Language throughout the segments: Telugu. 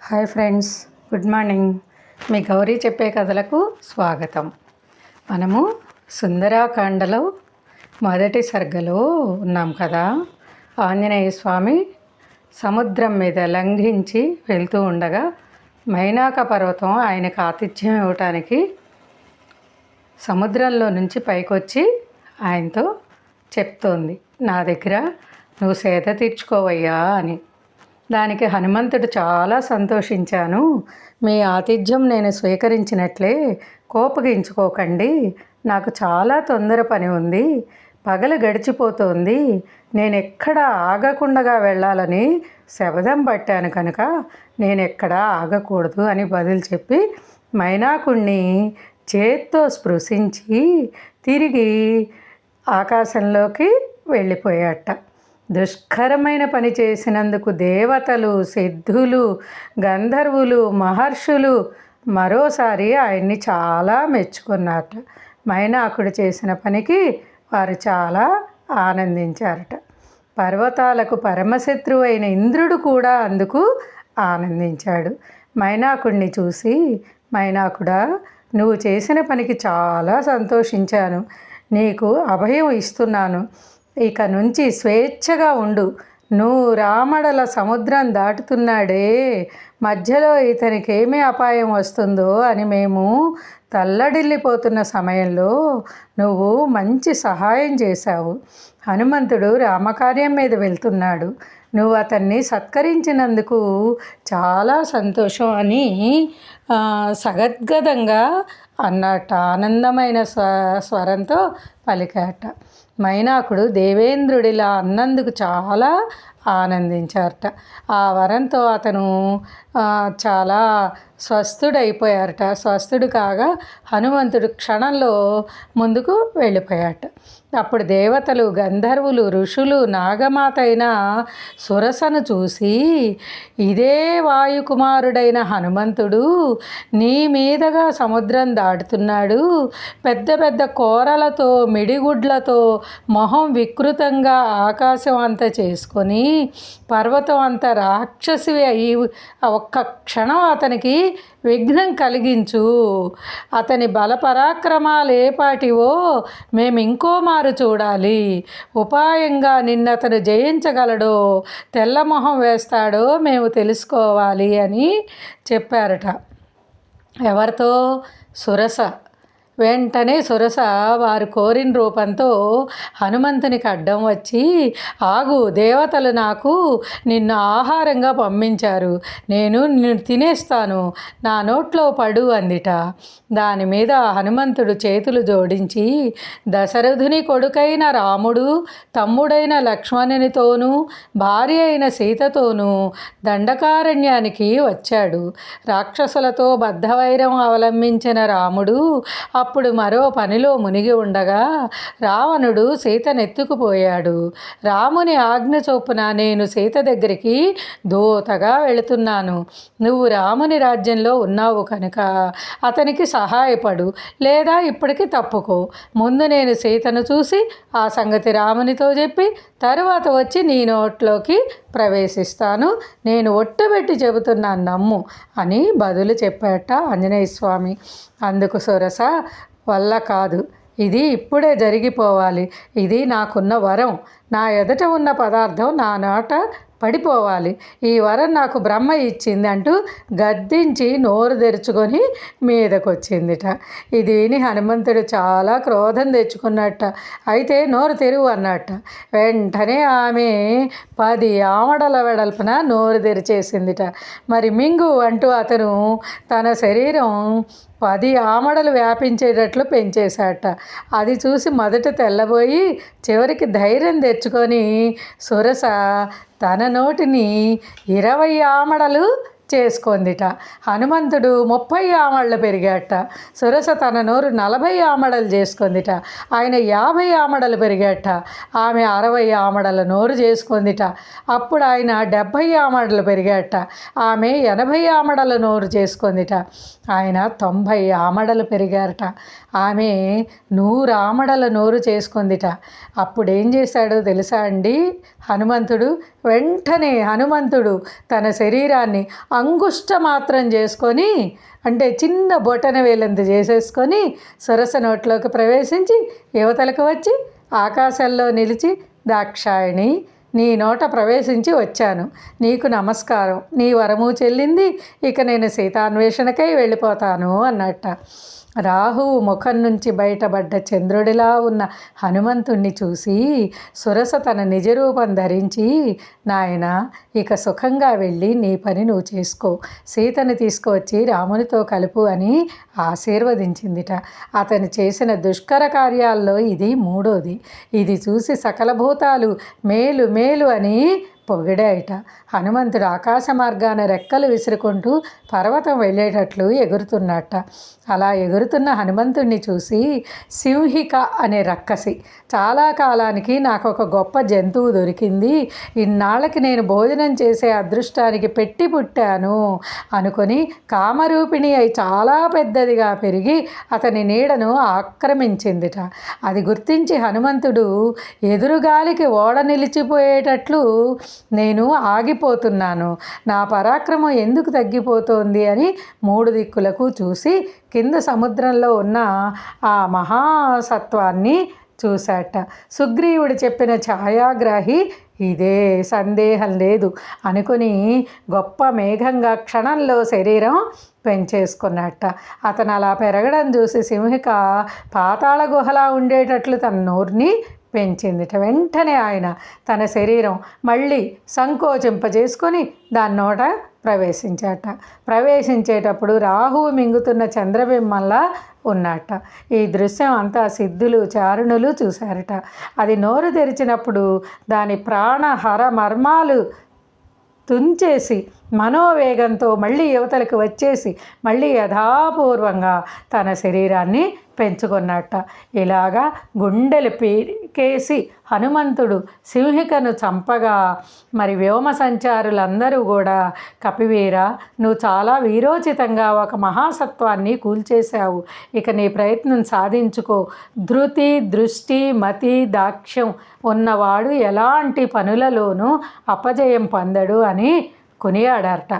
Hi friends, good morning. మీ గౌరీ చెప్పే కథలకు స్వాగతం. మనము సుందరాకాండలో మొదటి సర్గలో ఉన్నాం కదా. ఆంజనేయ స్వామి సముద్రం మీద లంఘించి వెళ్తూ ఉండగా మైనాక పర్వతం ఆయనకు ఆతిథ్యం ఇవ్వటానికి సముద్రంలో నుంచి పైకొచ్చి ఆయనతో చెప్తోంది, నా దగ్గర నువ్వు సేద తీర్చుకోవయ్యా అని. దానికి హనుమంతుడు చాలా సంతోషించాను. మీ ఆతిథ్యం నేను స్వీకరించినట్లే, కోపగించుకోకండి. నాకు చాలా తొందర పని ఉంది, పగలు గడిచిపోతోంది. నేను ఎక్కడ ఆగకుండా వెళ్ళాలని శబదం పట్టాను కనుక నేను ఎక్కడా ఆగకూడదు అని బదులు చెప్పి మైనాకుణ్ణి చేత్తో స్పృశించి తిరిగి ఆకాశంలోకి వెళ్ళిపోయాట. దుష్కరమైన పని చేసినందుకు దేవతలు, సిద్ధులు, గంధర్వులు, మహర్షులు మరోసారి ఆయన్ని చాలా మెచ్చుకున్నారట. మైనాకుడు చేసిన పనికి వారు చాలా ఆనందించారట. పర్వతాలకు పరమశత్రువు అయిన ఇంద్రుడు కూడా అందుకు ఆనందించాడు. మైనాకుడిని చూసి, మైనాకుడా, నువ్వు చేసిన పనికి చాలా సంతోషించాను, నీకు అభయం ఇస్తున్నాను, ఇక నుంచి స్వేచ్ఛగా ఉండు. నువ్వు రామడల సముద్రం దాటుతున్నాడే, మధ్యలో ఇతనికి ఏమి అపాయం వస్తుందో అని మేము తల్లడిల్లిపోతున్న సమయంలో నువ్వు మంచి సహాయం చేశావు. హనుమంతుడు రామకార్యం మీద వెళ్తున్నాడు, నువ్వు అతన్ని సత్కరించినందుకు చాలా సంతోషం అని సగద్గదంగా అన్నట్ట. ఆనందమైన స్వరంతో పలికాట. మైనాకుడు దేవేంద్రుడిలా అన్నందుకు చాలా ఆనందించారట. ఆ వరంతో అతను చాలా స్వస్థుడైపోయారట. స్వస్థుడు కాగా హనుమంతుడు క్షణంలో ముందుకు వెళ్ళిపోయాట. అప్పుడు దేవతలు, గంధర్వులు, ఋషులు, నాగమాత అయిన సురసను చూసి, ఇదే వాయుకుమారుడైన హనుమంతుడు నీ మీదగా సముద్రం దాటుతున్నాడు, పెద్ద పెద్ద కోరలతో, మిడిగుడ్లతో, మొహం వికృతంగా ఆకాశం అంతా చేసుకొని పర్వతం అంతా రాక్షసివి అయి ఒక్క క్షణం అతనికి విఘ్నం కలిగించు. అతని బలపరాక్రమాలు ఏపాటివో మేము ఇంకో మారు చూడాలి. ఉపాయంగా నిన్నతను జయించగలడో, తెల్లమొహం వేస్తాడో మేము తెలుసుకోవాలి అని చెప్పారట. ఎవరితో? సురస. వెంటనే సురస వారు కోరిన రూపంతో హనుమంతునికి అడ్డం వచ్చి, ఆగు, దేవతలు నాకు నిన్ను ఆహారంగా పంపించారు, నేను నిన్ను తినేస్తాను, నా నోట్లో పడు అందిట. దాని మీద హనుమంతుడు చేతులు జోడించి దశరథుని కొడుకైన రాముడు, తమ్ముడైన లక్ష్మణునితోనూ, భార్య అయిన సీతతోనూ దండకారణ్యానికి వచ్చాడు. రాక్షసులతో బద్ధవైరం అవలంబించిన రాముడు అప్పుడు మరో పనిలో మునిగి ఉండగా రావణుడు సీతనెత్తుకుపోయాడు. రాముని ఆజ్ఞ చొప్పున నేను సీత దగ్గరికి దూతగా వెళుతున్నాను. నువ్వు రాముని రాజ్యంలో ఉన్నావు కనుక అతనికి సహాయపడు, లేదా ఇప్పటికి తప్పుకో. ముందు నేను సీతను చూసి ఆ సంగతి రామునితో చెప్పి తరువాత వచ్చి నీ నోట్లోకి ప్రవేశిస్తాను. నేను ఒట్టుబెట్టి చెబుతున్నాను, నమ్ము అని బదులు చెప్పాట ఆంజనేయ స్వామి. అందుకు సురస, వల్ల కాదు, ఇది ఇప్పుడే జరిగిపోవాలి. ఇది నాకున్న వరం. నా ఎదుట ఉన్న పదార్థం నా నోట పడిపోవాలి. ఈ వరం నాకు బ్రహ్మ ఇచ్చింది అంటూ గద్దించి నోరు తెరుచుకొని మీదకొచ్చిందిట. ఇది విని హనుమంతుడు చాలా క్రోధం తెచ్చుకున్నట్ట. అయితే నోరు తెరువు అన్నట్ట. వెంటనే ఆమె 10 ఆమడల వెడల్పున నోరు తెరిచేసిందిట. మరి మింగు అంటూ అతను తన శరీరం 10 ఆమడలు వ్యాపించేటట్లు పెంచేశాట. అది చూసి మొదట తెల్లబోయి చివరికి ధైర్యం తెచ్చుకొని సురస తన నోటిని 20 ఆమడలు చేసుకుందిట. హనుమంతుడు 30 ఆమడలు పెరిగాట. సురస తన నోరు 40 ఆమడలు చేసుకుందిట. ఆయన 50 ఆమడలు పెరిగాట. ఆమె 60 ఆమడల నోరు చేసుకుందిట. అప్పుడు ఆయన 70 ఆమడలు పెరిగాట. ఆమె 80 ఆమడల నోరు చేసుకుందిట. ఆయన 90 ఆమడలు పెరిగారట. ఆమె 100 ఆమడల నోరు చేసుకుందిట. అప్పుడేం చేశాడో తెలుసా అండి హనుమంతుడు? వెంటనే హనుమంతుడు తన శరీరాన్ని అంగుష్ట మాత్రం చేసుకొని, అంటే చిన్న బొటన వేలంత చేసేసుకొని సురస నోట్లోకి ప్రవేశించి యువతలకు వచ్చి ఆకాశంలో నిలిచి, దాక్షాయణి, నీ నోట ప్రవేశించి వచ్చాను, నీకు నమస్కారం, నీ వరము చెల్లింది, ఇక నేను సీతాన్వేషణకై వెళ్ళిపోతాను అన్నట్ట. రాహువు ముఖం నుంచి బయటపడ్డ చంద్రుడిలా ఉన్న హనుమంతుణ్ణి చూసి సురస తన నిజరూపం ధరించి, నాయన, ఇక సుఖంగా వెళ్ళి నీ పని నువ్వు చేసుకో, సీతని తీసుకువచ్చి రామునితో కలుపు అని ఆశీర్వదించిందిట. అతను చేసిన దుష్కర కార్యాల్లో ఇది మూడోది. ఇది చూసి సకల భూతాలు మేలు మేలు అని పొగిడాయిట. హనుమంతుడు ఆకాశ మార్గాన రెక్కలు విసురుకుంటూ పర్వతం వెళ్ళేటట్లు ఎగురుతున్నట్ట. అలా ఎగురుతున్న హనుమంతుడిని చూసి సింహిక అనే రక్కసి, చాలా కాలానికి నాకు ఒక గొప్ప జంతువు దొరికింది, ఇన్నాళ్ళకి నేను భోజనం చేసే అదృష్టానికి పెట్టి పుట్టాను అనుకొని కామరూపిణి అయి చాలా పెద్దదిగా పెరిగి అతని నీడను ఆక్రమించిందిట. అది గుర్తించి హనుమంతుడు ఎదురుగాలికి ఓడ నిలిచిపోయేటట్లు నేను ఆగిపోతున్నాను, నా పరాక్రమం ఎందుకు తగ్గిపోతోంది అని మూడు దిక్కులకు చూసి కింద సముద్రంలో ఉన్న ఆ మహాసత్వాన్ని చూశాట. సుగ్రీవుడు చెప్పిన ఛాయాగ్రాహి ఇదే, సందేహం లేదు అనుకుని గొప్ప మేఘంగా క్షణంలో శరీరం పెంచేసుకున్నట్ట. అతను అలా పెరగడం చూసి సింహిక పాతాళ గుహలా ఉండేటట్లు తన నోరుని పెంచిందిట. వెంటనే ఆయన తన శరీరం మళ్ళీ సంకోచింపజేసుకొని దాని నోట ప్రవేశించేటప్పుడు రాహువు మింగుతున్న చంద్రబింబంలా ఉన్నట్ట. ఈ దృశ్యం అంతా సిద్ధులు చారుణులు చూశారట. అది నోరు తెరిచినప్పుడు దాని ప్రాణహర మర్మాలు తుంచేసి మనోవేగంతో మళ్ళీ యువతలకు వచ్చేసి మళ్ళీ యథాపూర్వంగా తన శరీరాన్ని పెంచుకున్నట్ట. ఇలాగా గుండెలు పీకేసి హనుమంతుడు సింహికను చంపగా మరి వ్యోమ సంచారులందరూ కూడా, కపివీర, నువ్వు చాలా వీరోచితంగా ఒక మహాసత్వాన్ని కూల్చేశావు, ఇక నీ ప్రయత్నం సాధించుకో, ధృతి, దృష్టి, మతి, దాక్ష్యం ఉన్నవాడు ఎలాంటి పనులలోనూ అపజయం పొందడు అని కొనియాడారట.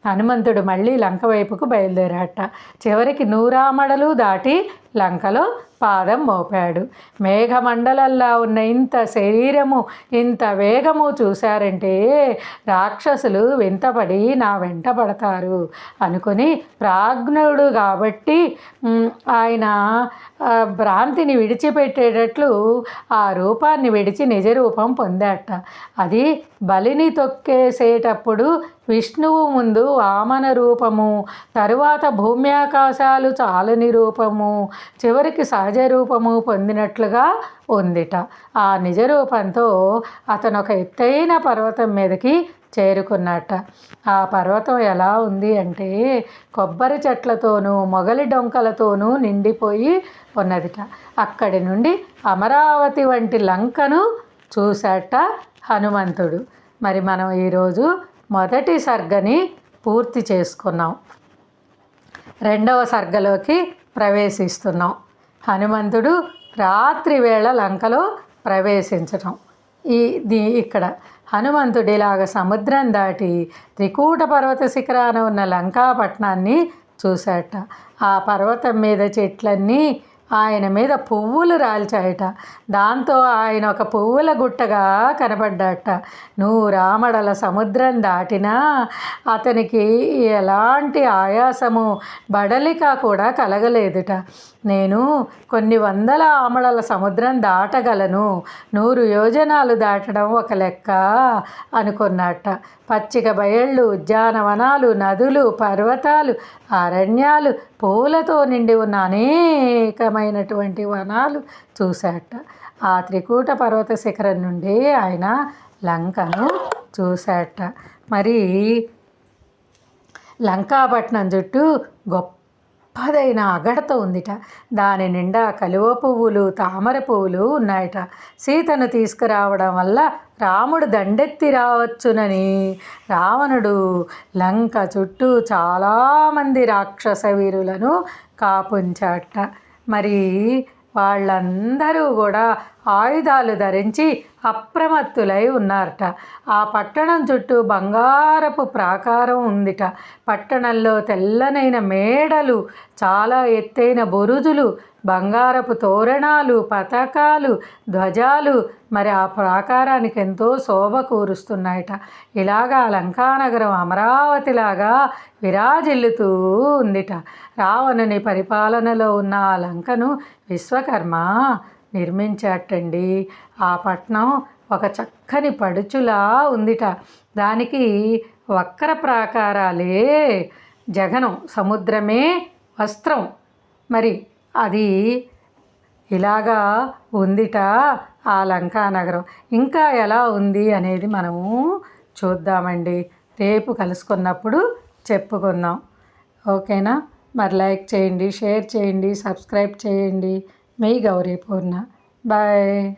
హనుమంతుడు మళ్ళీ లంక వైపుకు బయలుదేరాట. చివరికి నూరామడలు దాటి లంకలో పాదం మోపాడు. మేఘమండలల్లా ఉన్న ఇంత శరీరము, ఇంత వేగము చూశారంటే రాక్షసులు వింతపడి నా వెంట పడతారు అనుకుని ప్రాజ్ఞుడు కాబట్టి ఆయన భ్రాంతిని విడిచిపెట్టేటట్లు ఆ రూపాన్ని విడిచి నిజరూపం పొందాట. అది బలిని తొక్కేసేటప్పుడు విష్ణువు ముందు వామన రూపము, తరువాత భూమ్యాకాశాలు చాలని రూపము, చివరికి సహజ రూపము పొందినట్లుగా ఉందిట. ఆ నిజరూపంతో అతను ఒక ఎత్తైన పర్వతం మీదకి చేరుకున్నట్ట. ఆ పర్వతం ఎలా ఉంది అంటే కొబ్బరి చెట్లతోనూ మొగలి డొంకలతోనూ నిండిపోయి ఉన్నదిట. అక్కడి నుండి అమరావతి వంటి లంకను చూశాట హనుమంతుడు. మరి మనం ఈరోజు మొదటి సర్గని పూర్తి చేసుకున్నాం. రెండవ సర్గలోకి ప్రవేశిస్తున్నాం. హనుమంతుడు రాత్రి వేళ లంకలో ప్రవేశించటం. ఇక్కడ హనుమంతుడిలాగ సముద్రం దాటి త్రికూట పర్వత శిఖరాన ఉన్న లంకాపట్నాన్ని చూశాట. ఆ పర్వతం మీద చెట్లన్నీ ఆయన మీద పువ్వులు రాల్చాయట. దాంతో ఆయన ఒక పువ్వుల గుట్టగా కనపడ్డాట. రామడల సముద్రం దాటినా అతనికి ఎలాంటి ఆయాసము, బడలిక కూడా కలగలేదుట. నేను కొన్ని వందల ఆమడల సముద్రం దాటగలను, 100 యోజనాలు దాటడం ఒక లెక్క అనుకున్నట్ట. పచ్చిక బయళ్ళు, ఉద్యానవనాలు, నదులు, పర్వతాలు, అరణ్యాలు, పూలతో నిండి ఉన్న అనేకమైనటువంటి వనాలు చూశాట. ఆ త్రికూట పర్వత శిఖరం నుండి ఆయన లంకను చూశాట. మరి లంకాపట్నం చుట్టూ గొప్పదైన అగడత ఉందిట. దాని నిండా కలువ పువ్వులు, తామర పువ్వులు ఉన్నాయట. సీతను తీసుకురావడం వల్ల రాముడు దండెత్తి రావచ్చునని రావణుడు లంక చుట్టూ చాలామంది రాక్షస వీరులను కాపుంచాట. మరి వాళ్ళందరూ కూడా ఆయుధాలు ధరించి అప్రమత్తులై ఉన్నారట. ఆ పట్టణం చుట్టూ బంగారపు ప్రాకారం ఉందిట. పట్టణంలో తెల్లనైన మేడలు, చాలా ఎత్తైన బురుజులు, బంగారపు తోరణాలు, పతాకాలు, ధ్వజాలు మరి ఆ ప్రాకారానికి ఎంతో శోభ కూరుస్తున్నాయట. ఇలాగా లంకానగరం అమరావతిలాగా విరాజిల్లుతూ ఉందిట. రావణుని పరిపాలనలో ఉన్న ఆ లంకను విశ్వకర్మ నిర్మించాటండి. ఆ పట్నం ఒక చక్కని పడుచులా ఉందిట. దానికి వక్ర ప్రాకారాలే జగనం, సముద్రమే వస్త్రం. మరి అది ఇలాగా ఉందిట ఆ లంకానగరం. ఇంకా ఎలా ఉంది అనేది మనము చూద్దామండి. రేపు కలుసుకున్నప్పుడు చెప్పుకుందాం. ఓకేనా? మరి లైక్ చేయండి, షేర్ చేయండి, సబ్స్క్రైబ్ చేయండి. మీ గౌరీ పూర్ణ. బాయ్.